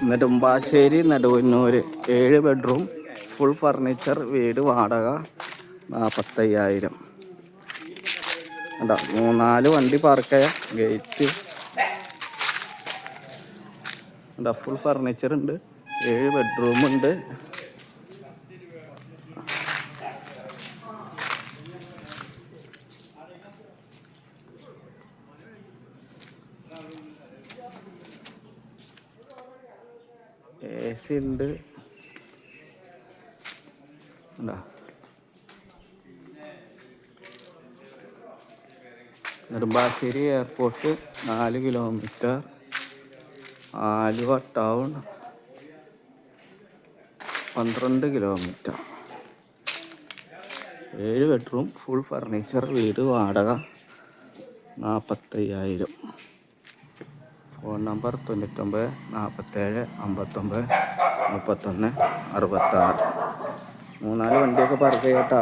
Nedumbassery Naduvannur 7 bedroom full furniture വീട് വാടക 45,000. ഉണ്ടാ 3-4 വണ്ടി പാർക്ക് ചെയ്യാം. ഗേറ്റ് ഉണ്ടാ, ഫുൾ ഫർണിച്ചർ ഉണ്ട്. 7 ബെഡ്റൂം ഉണ്ട്. AC ഉണ്ട്. Nedumbassery airport 4 kilometre. Aluva town 12 kilometre. 7 bedroom full furniture വീട് വാടക 45,000. Phone number 99 47 59 31 66. 3-4 വണ്ടിയൊക്കെ പാർക്ക് ചെയ്യട്ടാ.